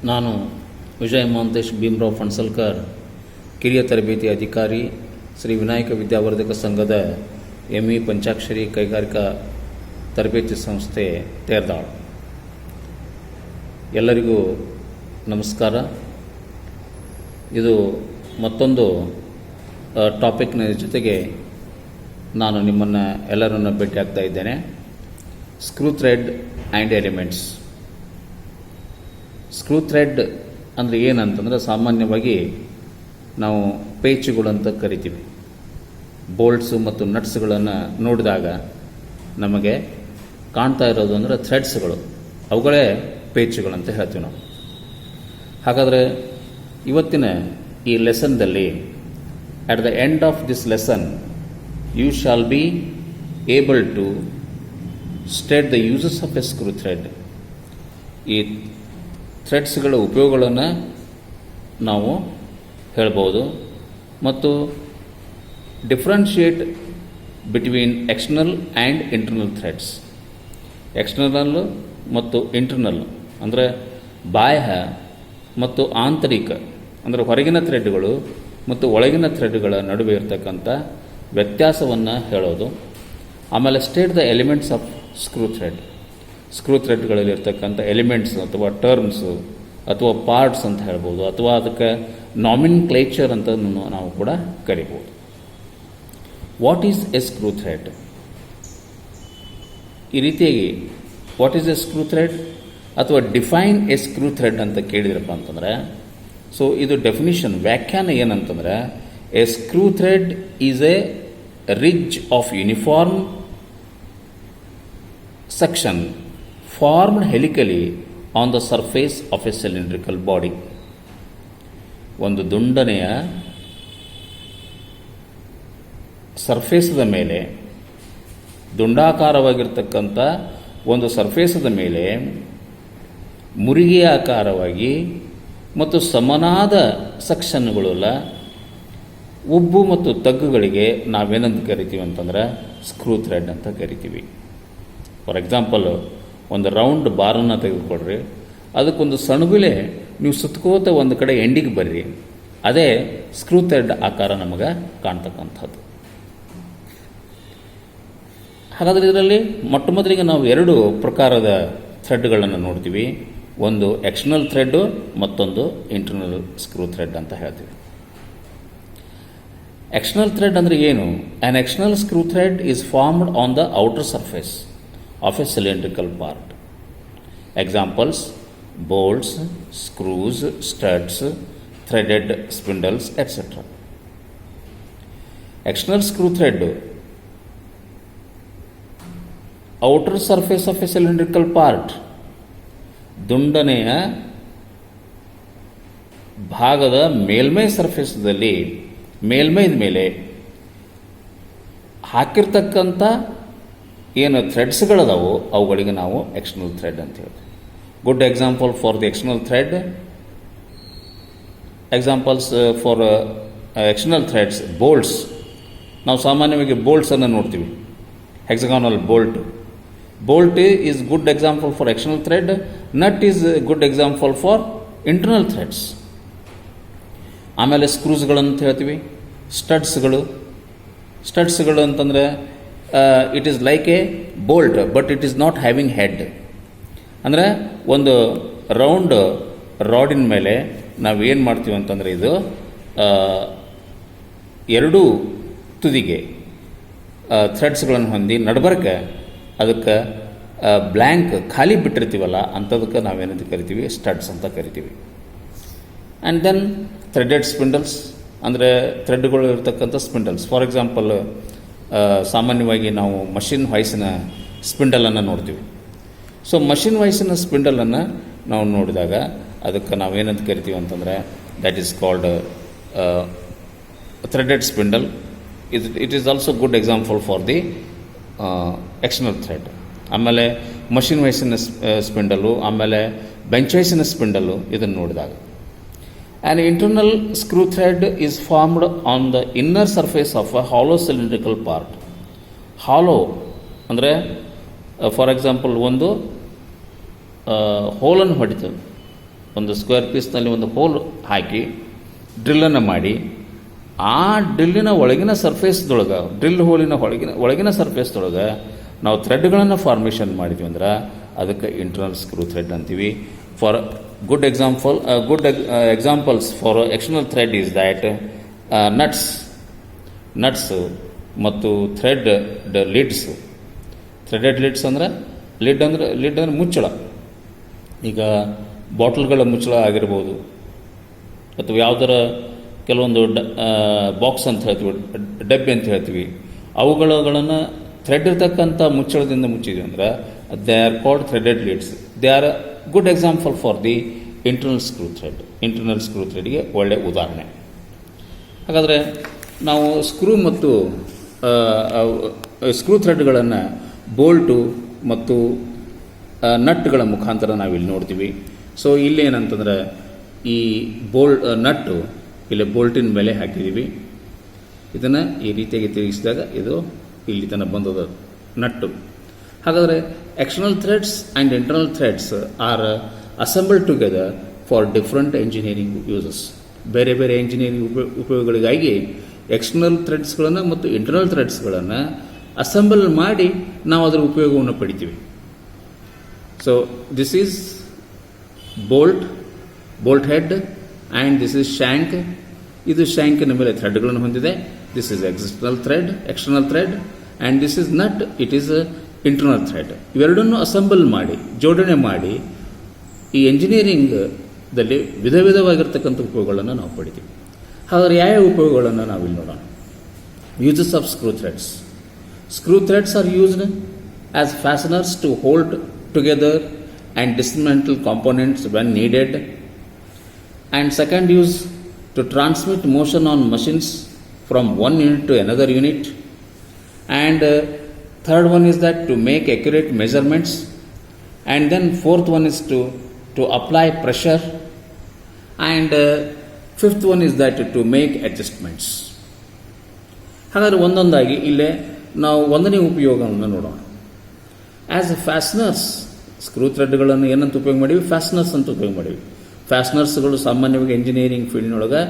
ನಾನು ವಿಜಯ ಮಹಾಂತೇಶ್ ಭೀಮರಾವ್ ಫಣಸಲ್ಕರ್, ಕಿರಿಯ ತರಬೇತಿ ಅಧಿಕಾರಿ, ಶ್ರೀ ವಿನಾಯಕ ವಿದ್ಯಾವರ್ಧಕ ಸಂಘದ ME ಪಂಚಾಕ್ಷರಿ ಕೈಗಾರಿಕಾ ತರಬೇತಿ ಸಂಸ್ಥೆ ತೇರ್ದಾಳ್. ಎಲ್ಲರಿಗೂ ನಮಸ್ಕಾರ. ಇದು ಮತ್ತೊಂದು ಟಾಪಿಕ್ನ ಜೊತೆಗೆ ನಾನು ನಿಮ್ಮನ್ನು ಎಲ್ಲರನ್ನು ಭೇಟಿಯಾಗ್ತಾ ಇದ್ದೇನೆ. Screw thread and elements. Screw thread ಅಂದರೆ ಏನಂತಂದರೆ, ಸಾಮಾನ್ಯವಾಗಿ ನಾವು ಪೇಚುಗಳು ಅಂತ ಕರಿತೀವಿ. ಬೋಲ್ಟ್ಸು ಮತ್ತು ನಟ್ಸ್ಗಳನ್ನು ನೋಡಿದಾಗ ನಮಗೆ ಕಾಣ್ತಾ ಇರೋದು ಅಂದರೆ ಥ್ರೆಡ್ಸ್ಗಳು, ಅವುಗಳೇ ಪೇಚುಗಳಂತ ಹೇಳ್ತೀವಿ ನಾವು. ಹಾಗಾದರೆ ಇವತ್ತಿನ ಈ ಲೆಸನ್ದಲ್ಲಿ, at the end of this lesson you shall be able to state the uses of a screw thread. ಈ ಥ್ರೆಡ್ಸ್ಗಳ ಉಪಯೋಗಗಳನ್ನು ನಾವು ಹೇಳ್ಬೋದು ಮತ್ತು differentiate between external and internal threads. External ಮತ್ತು ಇಂಟರ್ನಲ್ ಅಂದರೆ ಬಾಹ್ಯ ಮತ್ತು ಆಂತರಿಕ ಅಂದರೆ ಹೊರಗಿನ ಥ್ರೆಡ್ಗಳು ಮತ್ತು ಒಳಗಿನ ಥ್ರೆಡ್ಗಳ ನಡುವೆ ಇರತಕ್ಕಂಥ ವ್ಯತ್ಯಾಸವನ್ನು ಹೇಳೋದು. ಆಮೇಲೆ state the elements of screw thread. Screw ಥ್ರೆಡ್ಗಳಲ್ಲಿರ್ತಕ್ಕಂಥ ಎಲಿಮೆಂಟ್ಸ್ ಅಥವಾ ಟರ್ಮ್ಸು ಅಥವಾ ಪಾರ್ಟ್ಸ್ ಅಂತ ಹೇಳ್ಬೋದು, ಅಥವಾ ಅದಕ್ಕೆ ನಾಮಿನ್ಕ್ಲೇಚರ್ ಅಂತ ನಾವು ಕೂಡ ಕರಿಬೋದು. What is a screw thread? ಈ ರೀತಿಯಾಗಿ what is a screw thread ಅಥವಾ ಡಿಫೈನ್ ಎ ಸ್ಕ್ರೂ ಥ್ರೆಡ್ ಅಂತ ಕೇಳಿದ್ರಪ್ಪ ಅಂತಂದರೆ, ಸೊ ಇದು ಡೆಫಿನಿಷನ್, ವ್ಯಾಖ್ಯಾನ ಏನಂತಂದರೆ, a screw thread is a ridge of uniform section formed helically on the surface of a cylindrical body. ಒಂದು ದುಂಡನೆಯ ಸರ್ಫೇಸದ ಮೇಲೆ, ದುಂಡಾಕಾರವಾಗಿರ್ತಕ್ಕಂಥ ಒಂದು ಸರ್ಫೇಸದ ಮೇಲೆ ಮುರಿಗೆಯ ಆಕಾರವಾಗಿ ಮತ್ತು ಸಮನಾದ ಸೆಕ್ಷನ್ಗಳೆಲ್ಲ ಉಬ್ಬು ಮತ್ತು ತಗ್ಗುಗಳಿಗೆ ನಾವೇನಂತ ಕರಿತೀವಿ ಅಂತಂದ್ರೆ ಸ್ಕ್ರೂ ಥ್ರೆಡ್ ಅಂತ ಕರಿತೀವಿ. ಫಾರ್ ಎಕ್ಸಾಂಪಲ್, ಒಂದು ರೌಂಡ್ ಬಾರನ್ನು ತೆಗೆದುಕೊಡ್ರಿ, ಅದಕ್ಕೊಂದು ಸಣ್ಗುಲೆ ನೀವು ಸುತ್ತಕೋತ ಒಂದು ಕಡೆ ಎಂಡಿಗೆ ಬರ್ರಿ, ಅದೇ ಸ್ಕ್ರೂ ಥ್ರೆಡ್ ಆಕಾರ ನಮಗೆ ಕಾಣ್ತಕ್ಕಂಥದ್ದು. ಹಾಗಾದರೆ ಇದರಲ್ಲಿ ಮೊಟ್ಟ ಮೊದಲಿಗೆ ನಾವು ಎರಡು ಪ್ರಕಾರದ ಥ್ರೆಡ್ಗಳನ್ನು ನೋಡ್ತೀವಿ. ಒಂದು ಎಕ್ಸ್ಟರ್ನಲ್ ಥ್ರೆಡ್ಡು, ಮತ್ತೊಂದು ಇಂಟರ್ನಲ್ ಸ್ಕ್ರೂ ಥ್ರೆಡ್ ಅಂತ ಹೇಳ್ತೀವಿ. ಎಕ್ಸ್ಟರ್ನಲ್ ಥ್ರೆಡ್ ಅಂದರೆ ಏನು? An external screw thread is formed on the outer surface of a cylindrical part. Examples: bolts, screws, studs, threaded spindles, etc. External screw thread, outer surface of a cylindrical part, ದುಂಡನೆಯ ಭಾಗದ ಮೇಲ್ಮೈ ಸರ್ಫೇಸ್ದಲ್ಲಿ, ಮೇಲ್ಮೈದ ಮೇಲೆ ಹಾಕಿರ್ತಕ್ಕಂಥ ಏನು ಥ್ರೆಡ್ಸ್ಗಳದಾವು ಅವುಗಳಿಗೆ ನಾವು external thread ಅಂತ ಹೇಳ್ತೀವಿ. Good example for the external thread, examples for external threads: bolts. ನಾವು ಸಾಮಾನ್ಯವಾಗಿ ಬೋಲ್ಟ್ಸನ್ನು ನೋಡ್ತೀವಿ. Hexagonal bolt. Bolt is good example for external thread. Nut is good example for internal threads. ಆಮೇಲೆ ಸ್ಕ್ರೂಸ್ಗಳಂತ ಹೇಳ್ತೀವಿ. ಸ್ಟಡ್ಸ್ಗಳು ಅಂತಂದರೆ it is like a bolt but it is not having head. ಅಂದರೆ ಒಂದು ರೌಂಡ್ ರಾಡಿನ ಮೇಲೆ ನಾವು ಏನು ಮಾಡ್ತೀವಿ ಅಂತಂದರೆ, ಇದು ಎರಡೂ ತುದಿಗೆ ಥ್ರೆಡ್ಸ್ಗಳನ್ನು ಹೊಂದಿ ನಡ್ಬರ್ಕೆ ಅದಕ್ಕೆ ಬ್ಲ್ಯಾಂಕ್ ಖಾಲಿ ಬಿಟ್ಟಿರ್ತೀವಲ್ಲ, ಅಂಥದಕ್ಕೆ ನಾವೇನಂತ ಕರಿತೀವಿ? ಸ್ಟಡ್ಸ್ ಅಂತ ಕರಿತೀವಿ. ಆ್ಯಂಡ್ ದೆನ್ ಥ್ರೆಡೆಡ್ ಸ್ಪಿಂಡಲ್ಸ್ ಅಂದರೆ ಥ್ರೆಡ್ಗಳು ಇರ್ತಕ್ಕಂಥ ಸ್ಪಿಂಡಲ್ಸ್. ಫಾರ್ ಎಕ್ಸಾಂಪಲ್, ಸಾಮಾನ್ಯವಾಗಿ ನಾವು ಮಷಿನ್ ವಾಯ್ಸಿನ ಸ್ಪಿಂಡಲನ್ನು ನೋಡ್ತೀವಿ. ಸೊ ಮಷಿನ್ ವಾಯ್ಸಿನ ಸ್ಪಿಂಡಲನ್ನು ನಾವು ನೋಡಿದಾಗ ಅದಕ್ಕೆ ನಾವೇನಂತ ಕರಿತೀವಿ ಅಂತಂದರೆ, that is called threaded spindle. It is also good example for the external thread. ಆಮೇಲೆ ಮಷಿನ್ ವಾಯ್ಸಿನ ಸ್ಪಿಂಡಲು, ಆಮೇಲೆ ಬೆಂಚ್ ವಾಯ್ಸಿನ ಸ್ಪಿಂಡಲು, ಇದನ್ನು ನೋಡಿದಾಗ. An internal screw thread is formed on the inner surface of a hollow cylindrical part. Hollow ಅಂದರೆ for example ಒಂದು ಹೋಲನ್ನು ಹೊಡಿತೇವೆ, ಒಂದು square ಪೀಸ್ನಲ್ಲಿ ಒಂದು hole ಹಾಕಿ ಡ್ರಿಲ್ಲನ್ನು ಮಾಡಿ ಆ ಡ್ರಿಲ್ಲಿನ ಒಳಗಿನ ಸರ್ಫೇಸ್ದೊಳಗೆ ಡ್ರಿಲ್ ಹೋಲಿನ ಒಳಗಿನ ಸರ್ಫೇಸ್ದೊಳಗೆ ನಾವು ಥ್ರೆಡ್ಗಳನ್ನು ಫಾರ್ಮೇಷನ್ ಮಾಡಿದ್ವಿ ಅಂದ್ರೆ ಅದಕ್ಕೆ ಇಂಟರ್ನಲ್ ಸ್ಕ್ರೂ ಥ್ರೆಡ್ ಅಂತೀವಿ. For good examples for external thread is that nuts ಮತ್ತು ಥ್ರೆಡ್ ಲಿಡ್ಸ್. ಥ್ರೆಡೆಡ್ ಲಿಡ್ಸ್ ಅಂದರೆ ಲಿಡ್ ಅಂದರೆ ಮುಚ್ಚಳ. ಈಗ ಬಾಟಲ್ಗಳ ಮುಚ್ಚಳ ಆಗಿರ್ಬೋದು ಅಥವಾ ಯಾವುದರ ಕೆಲವೊಂದು ಬಾಕ್ಸ್ ಅಂತ ಹೇಳ್ತೀವಿ, ಡಬ್ಬಿ ಅಂತ ಹೇಳ್ತೀವಿ, ಅವುಗಳನ್ನು ಥ್ರೆಡ್ ಇರ್ತಕ್ಕಂಥ ಮುಚ್ಚಳದಿಂದ ಮುಚ್ಚಿದ್ವಿ ಅಂದ್ರೆ they are called threaded lids. They are good example for the internal screw thread. Internal screw ಥ್ರೆಡ್ಗೆ ಒಳ್ಳೆಯ ಉದಾಹರಣೆ. ಹಾಗಾದರೆ ನಾವು ಸ್ಕ್ರೂ ಮತ್ತು ಸ್ಕ್ರೂ ಥ್ರೆಡ್ಗಳನ್ನು ಬೋಲ್ಟು ಮತ್ತು ನಟ್ಗಳ ಮುಖಾಂತರ ನಾವಿಲ್ಲಿ ನೋಡ್ತೀವಿ. ಸೊ ಇಲ್ಲಿ ಏನಂತಂದ್ರೆ ಈ ನಟ್ಟು ಇಲ್ಲಿ ಬೋಲ್ಟಿನ ಮೇಲೆ ಹಾಕಿದ್ದೀವಿ. ಇದನ್ನು ಈ ರೀತಿಯಾಗಿ ತಿರುಗಿಸಿದಾಗ ಇದು ಇಲ್ಲಿ ತನಕ ಬಂದದ ನಟ್ಟು. ಹಾಗಾದರೆ external threads and internal threads are assembled together for different engineering uses. ಬೇರೆ ಬೇರೆ ಎಂಜಿನಿಯರಿಂಗ್ ಉಪಯೋಗಗಳಿಗಾಗಿ ಎಕ್ಸ್ಟರ್ನಲ್ ಥ್ರೆಡ್ಸ್ಗಳನ್ನು ಮತ್ತು ಇಂಟರ್ನಲ್ ಥ್ರೆಡ್ಸ್ಗಳನ್ನು ಅಸೆಂಬಲ್ ಮಾಡಿ ನಾವು ಅದರ ಉಪಯೋಗವನ್ನು ಪಡಿತೀವಿ. So this is bolt head and this is shank. ಇದು ಶ್ಯಾಂಕಿನ ಮೇಲೆ ಥ್ರೆಡ್ಗಳನ್ನು ಹೊಂದಿದೆ. This is external thread and this is nut, it is internal thread. ಇವೆರಡನ್ನು ಅಸೆಂಬಲ್ ಮಾಡಿ ಜೋಡಣೆ ಮಾಡಿ ಈ ಎಂಜಿನಿಯರಿಂಗ್ದಲ್ಲಿ ವಿಧ ವಿಧವಾಗಿರ್ತಕ್ಕಂಥ ಉಪಯೋಗಗಳನ್ನು ನಾವು ಪಡಿತೀವಿ. ಹಾಗಾದರೆ ಯಾವ ಉಪಯೋಗಗಳನ್ನು ನಾವಿಲ್ಲಿ ನೋಡೋಣ. Uses of screw threads. Screw threads are used as fasteners to hold together and dismantle components when needed. And second use, to transmit motion on machines from one unit to another unit. And third one is that to make accurate measurements. And then fourth one is to apply pressure. And fifth one is that to make adjustments. ಹಾಗಾದರೆ ಒಂದೊಂದಾಗಿ ಇಲ್ಲೇ ನಾವು ಒಂದನೇ ಉಪಯೋಗವನ್ನು ನೋಡೋಣ. As A ಫ್ಯಾಸ್ನರ್ಸ್, screw ಥ್ರೆಡ್ಗಳನ್ನು ಏನಂತ ಉಪಯೋಗ ಮಾಡೀವಿ? ಫ್ಯಾಸ್ನರ್ಸ್ ಅಂತ ಉಪಯೋಗ ಮಾಡೀವಿ. ಫ್ಯಾಸ್ನರ್ಸ್ಗಳು ಸಾಮಾನ್ಯವಾಗಿ ಎಂಜಿನಿಯರಿಂಗ್ ಫೀಲ್ಡ್ನೊಳಗೆ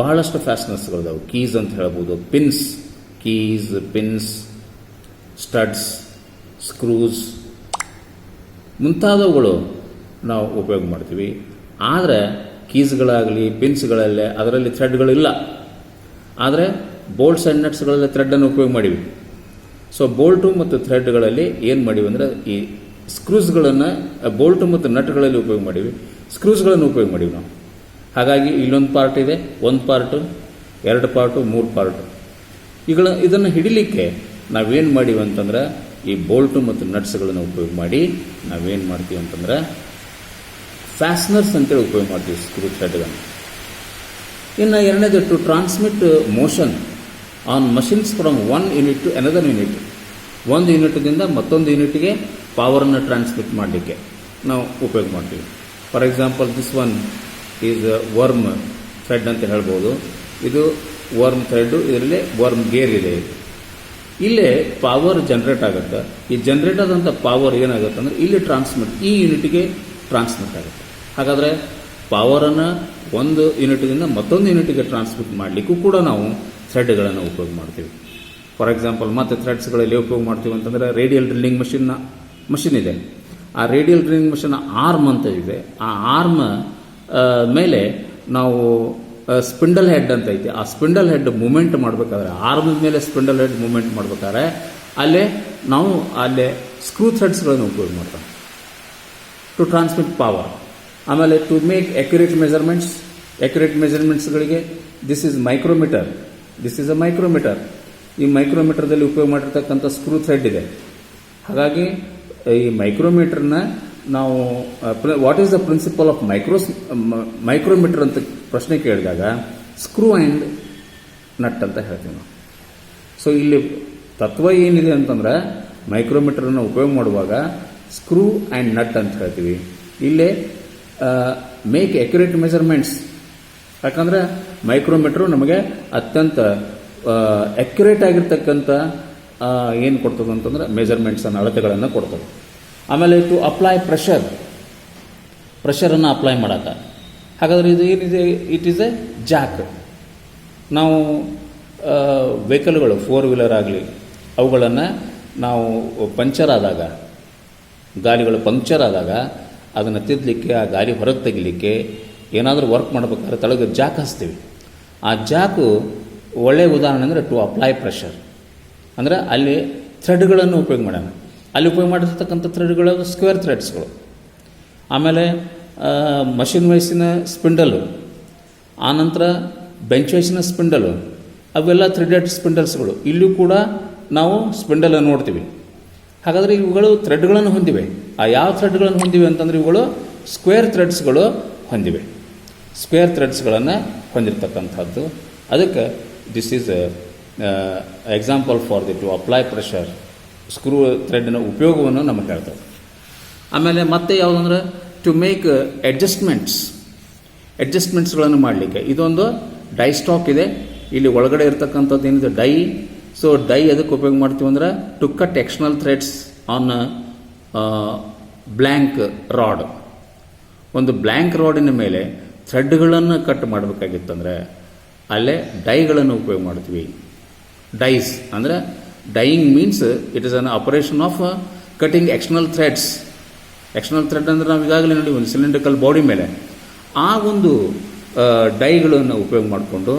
ಬಹಳಷ್ಟು ಫ್ಯಾಸ್ನರ್ಸ್ಗಳಿದಾವೆ. ಕೀಸ್ ಅಂತ ಹೇಳ್ಬೋದು, ಪಿನ್ಸ್, ಸ್ಟಡ್ಸ್, ಸ್ಕ್ರೂಸ್ ಮುಂತಾದವುಗಳು ನಾವು ಉಪಯೋಗ ಮಾಡ್ತೀವಿ. ಆದರೆ ಕೀಸ್ಗಳಾಗಲಿ ಪಿನ್ಸ್ಗಳಲ್ಲೇ ಅದರಲ್ಲಿ ಥ್ರೆಡ್ಗಳಿಲ್ಲ. ಆದರೆ ಬೋಲ್ಟ್ಸ್ ಆ್ಯಂಡ್ ನಟ್ಸ್ಗಳಲ್ಲಿ ಥ್ರೆಡ್ಡನ್ನು ಉಪಯೋಗ ಮಾಡಿವಿ. ಸೊ ಬೋಲ್ಟು ಮತ್ತು ಥ್ರೆಡ್ಗಳಲ್ಲಿ ಏನು ಮಾಡಿವಿ ಅಂದರೆ ಈ ಸ್ಕ್ರೂಸ್ಗಳನ್ನು ಬೋಲ್ಟು ಮತ್ತು ನಟ್ಗಳಲ್ಲಿ ಉಪಯೋಗ ಮಾಡಿವಿ, ಸ್ಕ್ರೂಸ್ಗಳನ್ನು ಉಪಯೋಗ ಮಾಡಿವಿ ನಾವು. ಹಾಗಾಗಿ ಇಲ್ಲೊಂದು ಪಾರ್ಟ್ ಇದೆ, ಒಂದು ಪಾರ್ಟು, 2 ಪಾರ್ಟು, 3 ಪಾರ್ಟು. ಇದನ್ನು ಹಿಡಿಲಿಕ್ಕೆ ನಾವೇನು ಮಾಡಿವಿ ಅಂತಂದ್ರೆ ಈ ಬೋಲ್ಟು ಮತ್ತು ನಟ್ಸ್ಗಳನ್ನು ಉಪಯೋಗ ಮಾಡಿ ನಾವೇನು ಮಾಡ್ತೀವಿ ಅಂತಂದ್ರೆ ಫ್ಯಾಸ್ನರ್ಸ್ ಅಂತೇಳಿ ಉಪಯೋಗ ಮಾಡ್ತೀವಿ ಸ್ಕ್ರೂ ಥ್ರೆಡ್ಗಳನ್ನು. ಇನ್ನು ಎರಡನೇದು to transmit motion on machines from one unit to another unit. ಒಂದು ಯೂನಿಟ್ದಿಂದ ಮತ್ತೊಂದು ಯೂನಿಟ್ಗೆ ಪವರನ್ನು ಟ್ರಾನ್ಸ್ಮಿಟ್ ಮಾಡಲಿಕ್ಕೆ ನಾವು ಉಪಯೋಗ ಮಾಡ್ತೀವಿ. For example this one is worm thread ಅಂತ ಹೇಳ್ಬೋದು. ಇದು ವರ್ಮ್ ಥ್ರೆಡ್ಡು, ಇದರಲ್ಲಿ ವರ್ಮ್ ಗೇರ್ ಇದೆ. ಇಲ್ಲೇ ಪವರ್ ಜನರೇಟ್ ಆಗುತ್ತೆ. ಈ ಜನರೇಟ್ ಆದಂಥ ಪವರ್ ಏನಾಗುತ್ತೆ ಅಂದರೆ ಇಲ್ಲಿ ಈ ಯೂನಿಟ್ಗೆ ಟ್ರಾನ್ಸ್ಮಿಟ್ ಆಗುತ್ತೆ. ಹಾಗಾದರೆ ಪವರನ್ನು ಒಂದು ಯೂನಿಟ್ದಿಂದ ಮತ್ತೊಂದು ಯೂನಿಟ್ಗೆ ಟ್ರಾನ್ಸ್ಮಿಟ್ ಮಾಡಲಿಕ್ಕೂ ಕೂಡ ನಾವು ಥ್ರೆಡ್ಗಳನ್ನು ಉಪಯೋಗ ಮಾಡ್ತೀವಿ. ಫಾರ್ ಎಕ್ಸಾಂಪಲ್ ಮತ್ತೆ ಥ್ರೆಡ್ಸ್ಗಳಲ್ಲಿ ಉಪಯೋಗ ಮಾಡ್ತೀವಿ ಅಂತಂದರೆ ರೇಡಿಯಲ್ ಡ್ರಿಲ್ಲಿಂಗ್ ಮಷಿನ್ ಇದೆ. ಆ ರೇಡಿಯಲ್ ಡ್ರಿಲ್ಲಿಂಗ್ ಮಷಿನ್ ಆರ್ಮ್ ಅಂತ ಇದೆ. ಆ ಆರ್ಮ್ ಮೇಲೆ ನಾವು ಸ್ಪಿಂಡಲ್ ಹೆಡ್ ಅಂತ ಐತೆ. ಆ ಸ್ಪಿಂಡಲ್ ಹೆಡ್ ಮೂಮೆಂಟ್ ಮಾಡಬೇಕಾದ್ರೆ, ಆರ್ಮ್ ಮೇಲೆ ಸ್ಪಿಂಡಲ್ ಹೆಡ್ ಮೂಮೆಂಟ್ ಮಾಡಬೇಕಾದ್ರೆ ಅಲ್ಲೇ ಸ್ಕ್ರೂ ಥ್ರೆಡ್ಸ್ಗಳನ್ನು ಉಪಯೋಗ ಮಾಡ್ತಾರೆ ಟು ಟ್ರಾನ್ಸ್ಮಿಟ್ ಪವರ್. ಆಮೇಲೆ ಟು ಮೇಕ್ ಅಕ್ಯುರೇಟ್ ಮೆಜರ್ಮೆಂಟ್ಸ್ಗಳಿಗೆ ದಿಸ್ ಈಸ್ ಮೈಕ್ರೋಮೀಟರ್. ಈ ಮೈಕ್ರೋಮೀಟರ್ದಲ್ಲಿ ಉಪಯೋಗ ಮಾಡಿರ್ತಕ್ಕಂಥ ಸ್ಕ್ರೂ ಥ್ರೆಡ್ ಇದೆ. ಹಾಗಾಗಿ ಈ ಮೈಕ್ರೋಮೀಟರ್ನ ನಾವು what is the principle of micrometer ಅಂತ ಪ್ರಶ್ನೆ ಕೇಳಿದಾಗ ಸ್ಕ್ರೂ ಆ್ಯಂಡ್ ನಟ್ ಅಂತ ಹೇಳ್ತೀವಿ ನಾವು. ಸೊ ಇಲ್ಲಿ ತತ್ವ ಏನಿದೆ ಅಂತಂದ್ರೆ ಮೈಕ್ರೋಮೀಟರನ್ನು ಉಪಯೋಗ ಮಾಡುವಾಗ ಸ್ಕ್ರೂ ಆ್ಯಂಡ್ ನಟ್ ಅಂತ ಹೇಳ್ತೀವಿ. ಇಲ್ಲೇ ಮೇಕ್ ಅಕ್ಯುರೇಟ್ ಮೆಜರ್ಮೆಂಟ್ಸ್. ಯಾಕಂದರೆ ಮೈಕ್ರೋಮೀಟ್ರು ನಮಗೆ ಅತ್ಯಂತ ಅಕ್ಯುರೇಟ್ ಆಗಿರ್ತಕ್ಕಂಥ ಏನು ಕೊಡ್ತದೆ ಅಂತಂದ್ರೆ ಮೆಜರ್ಮೆಂಟ್ಸನ್ನು, ಅಳತೆಗಳನ್ನು ಕೊಡ್ತದೆ. ಆಮೇಲೆ ಟು ಅಪ್ಲೈ ಪ್ರೆಷರನ್ನು ಅಪ್ಲೈ ಮಾಡೋಕೆ. ಹಾಗಾದರೆ ಇದು ಏನಿದೆ, ಇಟ್ ಈಸ್ ಎ ಜಾಕ್. ನಾವು ವೆಹಿಕಲ್ಗಳು 4 ವೀಲರ್ ಆಗಲಿ ಅವುಗಳನ್ನು ನಾವು ಪಂಚರ್ ಆದಾಗ, ಗಾಲಿಗಳು ಪಂಕ್ಚರ್ ಆದಾಗ ಅದನ್ನು ತಿದ್ದಲಿಕ್ಕೆ, ಆ ಗಾಲಿ ಹೊರಗೆ ತೆಗಿಲಿಕ್ಕೆ ಏನಾದರೂ ವರ್ಕ್ ಮಾಡಬೇಕಾದ್ರೆ ತಳಗೆ ಜಾಕ್ ಹಚ್ತೀವಿ. ಆ ಜಾಕು ಒಳ್ಳೆಯ ಉದಾಹರಣೆ ಅಂದರೆ ಟು ಅಪ್ಲೈ ಪ್ರೆಷರ್. ಅಂದರೆ ಅಲ್ಲಿ ಥ್ರೆಡ್ಗಳನ್ನು ಉಪಯೋಗ ಮಾಡೋಣ. ಅಲ್ಲಿ ಉಪಯೋಗ ಮಾಡಿರ್ತಕ್ಕಂಥ ಥ್ರೆಡ್ಗಳು ಸ್ಕ್ವೇರ್ ಥ್ರೆಡ್ಸ್ಗಳು. ಆಮೇಲೆ ಮಷಿನ್ ವೈಸಿನ ಸ್ಪಿಂಡಲು, ಆನಂತರ ಬೆಂಚ್ ವೈಸಿನ ಸ್ಪಿಂಡಲು, ಅವೆಲ್ಲ ಥ್ರೆಡೆಡ್ ಸ್ಪಿಂಡಲ್ಸ್ಗಳು. ಇಲ್ಲೂ ಕೂಡ ನಾವು ಸ್ಪಿಂಡಲನ್ನು ನೋಡ್ತೀವಿ. ಹಾಗಾದರೆ ಇವುಗಳು ಥ್ರೆಡ್ಗಳನ್ನು ಹೊಂದಿವೆ. ಆ ಯಾವ ಥ್ರೆಡ್ಗಳನ್ನು ಹೊಂದಿವೆ ಅಂತಂದರೆ ಇವುಗಳು ಸ್ಕ್ವೇರ್ ಥ್ರೆಡ್ಸ್ಗಳು ಹೊಂದಿವೆ. ಸ್ಕ್ವೇರ್ ಥ್ರೆಡ್ಸ್ಗಳನ್ನು ಹೊಂದಿರತಕ್ಕಂಥದ್ದು. ಅದಕ್ಕೆ this is example for to apply pressure. Screw ಥ್ರೆಡ್ನ ಉಪಯೋಗವನ್ನು ನಮಗೆ ಹೇಳ್ತದೆ. ಆಮೇಲೆ ಮತ್ತೆ ಯಾವುದಂದ್ರೆ ಟು ಮೇಕ್ ಅಡ್ಜಸ್ಟ್ಮೆಂಟ್ಸ್ಗಳನ್ನು ಮಾಡಲಿಕ್ಕೆ ಇದೊಂದು ಡೈ ಸ್ಟಾಕ್ ಇದೆ. ಇಲ್ಲಿ ಒಳಗಡೆ ಇರತಕ್ಕಂಥದ್ದು ಏನಿದೆ ಡೈ. ಸೊ ಡೈ ಅದಕ್ಕೆ ಉಪಯೋಗ ಮಾಡ್ತೀವಿ ಅಂದ್ರೆ to cut external threads on blank rod. ಒಂದು ಬ್ಲ್ಯಾಂಕ್ ರಾಡಿನ ಮೇಲೆ ಥ್ರೆಡ್ಗಳನ್ನು ಕಟ್ ಮಾಡಬೇಕಾಗಿತ್ತಂದರೆ ಅಲ್ಲೇ ಡೈಗಳನ್ನು ಉಪಯೋಗ ಮಾಡ್ತೀವಿ. ಡೈಸ್ ಅಂದರೆ dying means it is an operation of cutting external threads. External thread ಅಂದರೆ ನಾವು ಈಗಾಗಲೇ ನೋಡಿ ಒಂದು ಸಿಲಿಂಡ್ರಿಕಲ್ ಬಾಡಿ ಮೇಲೆ ಆ ಒಂದು ಡೈಗಳನ್ನು ಉಪಯೋಗ ಮಾಡಿಕೊಂಡು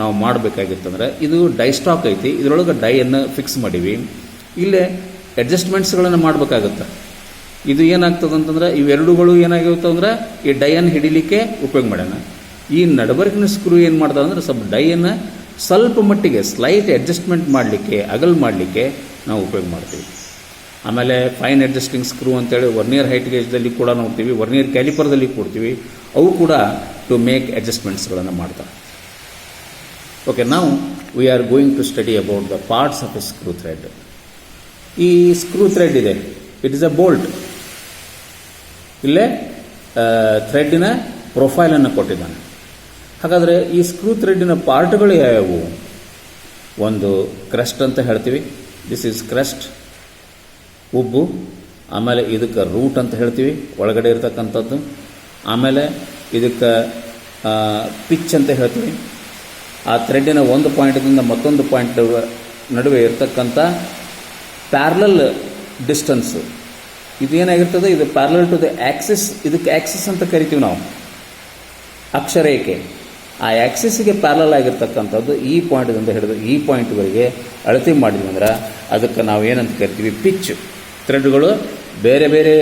ನಾವು ಮಾಡಬೇಕಾಗಿತ್ತಂದ್ರೆ ಇದು ಡೈ ಸ್ಟಾಕ್ ಐತಿ. ಇದರೊಳಗೆ ಡೈಯನ್ನು ಫಿಕ್ಸ್ ಮಾಡೀವಿ. ಇಲ್ಲೇ ಅಡ್ಜಸ್ಟ್ಮೆಂಟ್ಸ್ಗಳನ್ನು ಮಾಡಬೇಕಾಗುತ್ತೆ. ಇದು ಏನಾಗ್ತದೆ ಅಂತಂದ್ರೆ ಇವೆರಡುಗಳು ಏನಾಗಿರುತ್ತೆ ಅಂದರೆ ಈ ಡೈಯನ್ನು ಹಿಡಿಲಿಕ್ಕೆ ಉಪಯೋಗ ಮಾಡೋಣ. ಈ ನಡಬರ್ಕಿನ ಸ್ಕ್ರೂ ಏನು ಮಾಡ್ತದೆ ಅಂದರೆ ಸ್ವಲ್ಪ ಡೈಯನ್ನು ಸ್ವಲ್ಪ ಮಟ್ಟಿಗೆ ಸ್ಲೈಟ್ ಅಡ್ಜಸ್ಟ್ಮೆಂಟ್ ಮಾಡಲಿಕ್ಕೆ, ಅಗಲ್ ಮಾಡಲಿಕ್ಕೆ ನಾವು ಉಪಯೋಗ ಮಾಡ್ತೀವಿ. ಆಮೇಲೆ ಫೈನ್ ಅಡ್ಜಸ್ಟಿಂಗ್ ಸ್ಕ್ರೂ ಅಂತೇಳಿ ವರ್ನಿಯರ್ ಹೈಟ್ ಗೇಜ್ದಲ್ಲಿ ಕೂಡ ನೋಡ್ತೀವಿ, ವರ್ನಿಯರ್ ಕ್ಯಾಲಿಪರ್ದಲ್ಲಿ ಕೊಡ್ತೀವಿ. ಅವು ಕೂಡ ಟು ಮೇಕ್ ಅಡ್ಜಸ್ಟ್ಮೆಂಟ್ಸ್ಗಳನ್ನು ಮಾಡ್ತಾರೆ. ಓಕೆ, ನಾವು we are going to study about the parts of a screw thread. ಈ ಸ್ಕ್ರೂ ಥ್ರೆಡ್ ಇದೆ, ಇಟ್ ಇಸ್ ಅ ಬೋಲ್ಟ್. ಇಲ್ಲೇ ಥ್ರೆಡ್ಡಿನ ಪ್ರೊಫೈಲನ್ನು ಕೊಟ್ಟಿದ್ದಾನೆ. ಹಾಗಾದರೆ ಈ ಸ್ಕ್ರೂ ಥ್ರೆಡ್ಡಿನ ಪಾರ್ಟ್ಗಳು ಯಾವುವು? ಒಂದು ಕ್ರಸ್ಟ್ ಅಂತ ಹೇಳ್ತೀವಿ, ದಿಸ್ ಈಸ್ ಕ್ರಸ್ಟ್, ಉಬ್ಬು. ಆಮೇಲೆ ಇದಕ್ಕೆ ರೂಟ್ ಅಂತ ಹೇಳ್ತೀವಿ, ಒಳಗಡೆ ಇರತಕ್ಕಂಥದ್ದು. ಆಮೇಲೆ ಇದಕ್ಕೆ ಪಿಚ್ ಅಂತ ಹೇಳ್ತೀವಿ. ಆ ಥ್ರೆಡ್ಡಿನ ಒಂದು ಪಾಯಿಂಟ್ದಿಂದ ಮತ್ತೊಂದು ಪಾಯಿಂಟ್ ನಡುವೆ ಇರತಕ್ಕಂಥ ಪ್ಯಾರಲಲ್ ಡಿಸ್ಟನ್ಸು ಇದು ಏನಾಗಿರ್ತದೆ, ಇದು ಪ್ಯಾರಲಲ್ ಟು ದ ಆ್ಯಕ್ಸಿಸ್. ಇದಕ್ಕೆ ಆ್ಯಕ್ಸಿಸ್ ಅಂತ ಕರಿತೀವಿ ನಾವು, ಅಕ್ಷರೇಖೆ. ಆ ಆ್ಯಕ್ಸಿಸ್ಗೆ ಪ್ಯಾರಲಲ್ ಆಗಿರ್ತಕ್ಕಂಥದ್ದು ಈ ಪಾಯಿಂಟ್ದಿಂದ ಹಿಡಿದು ಈ ಪಾಯಿಂಟ್ವರೆಗೆ ಅಳತೆ ಮಾಡಿದ್ವಿ ಅಂದ್ರೆ ಅದಕ್ಕೆ ನಾವು ಏನಂತ ಕರಿತೀವಿ, ಪಿಚ್. ಥ್ರೆಡ್ಗಳು ಬೇರೆ ಬೇರೆ